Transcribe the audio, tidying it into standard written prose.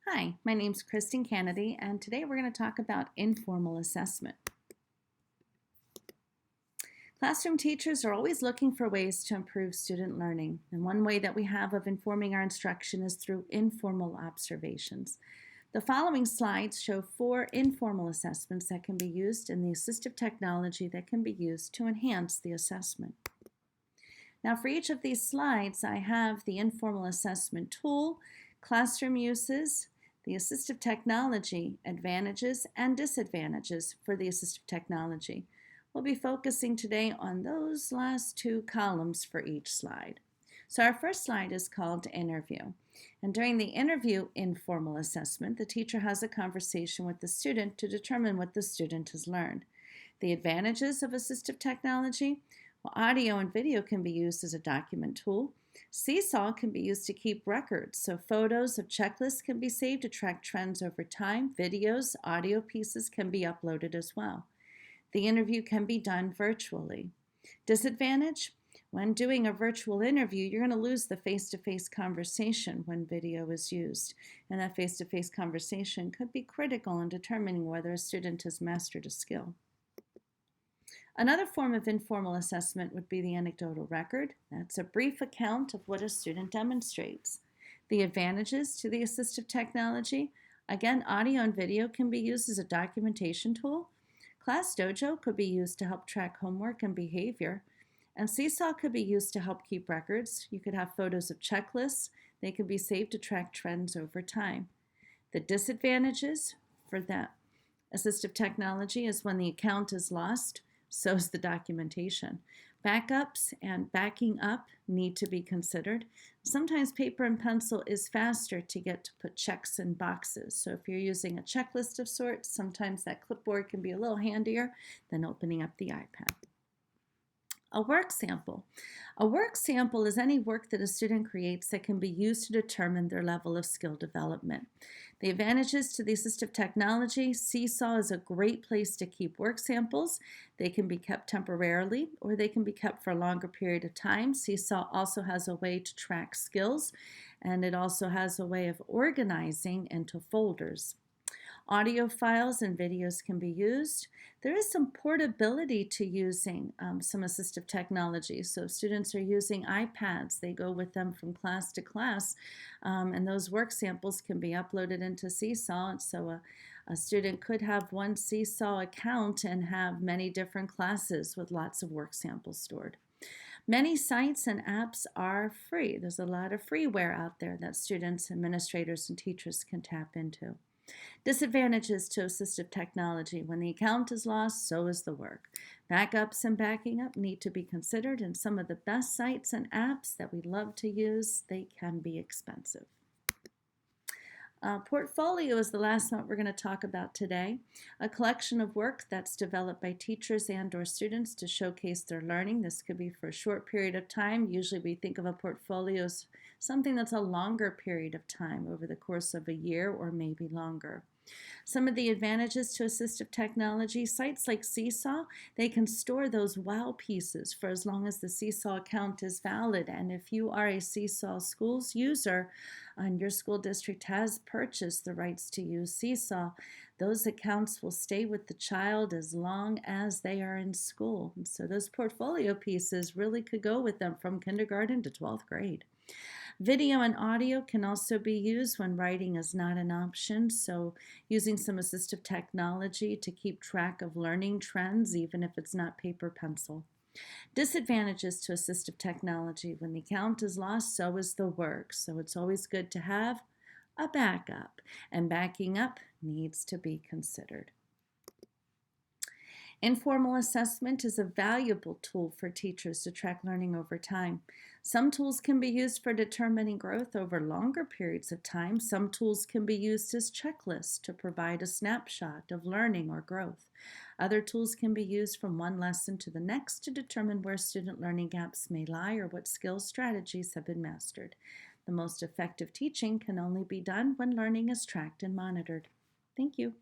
Hi, my name's Kristen Canady, and today we're going to talk about informal assessment. Classroom teachers are always looking for ways to improve student learning, and one way that we have of informing our instruction is through informal observations. The following slides show 4 informal assessments that can be used in the assistive technology that can be used to enhance the assessment. Now for each of these slides, I have the informal assessment tool, classroom uses, the assistive technology, advantages and disadvantages for the assistive technology. We'll be focusing today on those last 2 columns for each slide. So our first slide is called interview. And during the interview informal assessment, the teacher has a conversation with the student to determine what the student has learned. The advantages of assistive technology: well, audio and video can be used as a document tool. Seesaw can be used to keep records, so photos of checklists can be saved to track trends over time. Videos, audio pieces can be uploaded as well. The interview can be done virtually. Disadvantage: when doing a virtual interview, you're going to lose the face-to-face conversation when video is used, and that face-to-face conversation could be critical in determining whether a student has mastered a skill. Another form of informal assessment would be the anecdotal record. That's a brief account of what a student demonstrates. The advantages to the assistive technology: again, audio and video can be used as a documentation tool. Class Dojo could be used to help track homework and behavior. And Seesaw could be used to help keep records. You could have photos of checklists. They can be saved to track trends over time. The disadvantages for that assistive technology is when the account is lost, so is the documentation. Backups and backing up need to be considered. Sometimes paper and pencil is faster to get to put checks in boxes. So if you're using a checklist of sorts, sometimes that clipboard can be a little handier than opening up the iPad. A work sample. A work sample is any work that a student creates that can be used to determine their level of skill development. The advantages to the assistive technology: Seesaw is a great place to keep work samples. They can be kept temporarily or they can be kept for a longer period of time. Seesaw also has a way to track skills, and it also has a way of organizing into folders. Audio files and videos can be used. There is some portability to using some assistive technology. So if students are using iPads, they go with them from class to class, and those work samples can be uploaded into Seesaw. So a student could have one Seesaw account and have many different classes with lots of work samples stored. Many sites and apps are free. There's a lot of freeware out there that students, administrators, and teachers can tap into. Disadvantages to assistive technology: when the account is lost, so is the work. Backups and backing up need to be considered, and some of the best sites and apps that we love to use, they can be expensive. Portfolio is the last one we're going to talk about today. A collection of work that's developed by teachers and or students to showcase their learning. This could be for a short period of time. Usually we think of a portfolio as something that's a longer period of time, over the course of a year or maybe longer. Some of the advantages to assistive technology: sites like Seesaw, they can store those WOW pieces for as long as the Seesaw account is valid. And if you are a Seesaw Schools user and your school district has purchased the rights to use Seesaw, those accounts will stay with the child as long as they are in school. And so those portfolio pieces really could go with them from kindergarten to 12th grade. Video and audio can also be used when writing is not an option, so using some assistive technology to keep track of learning trends, even if it's not paper pencil. Disadvantages to assistive technology: when the account is lost, so is the work. So it's always good to have a backup, and backing up needs to be considered. Informal assessment is a valuable tool for teachers to track learning over time. Some tools can be used for determining growth over longer periods of time. Some tools can be used as checklists to provide a snapshot of learning or growth. Other tools can be used from one lesson to the next to determine where student learning gaps may lie or what skills strategies have been mastered. The most effective teaching can only be done when learning is tracked and monitored. Thank you.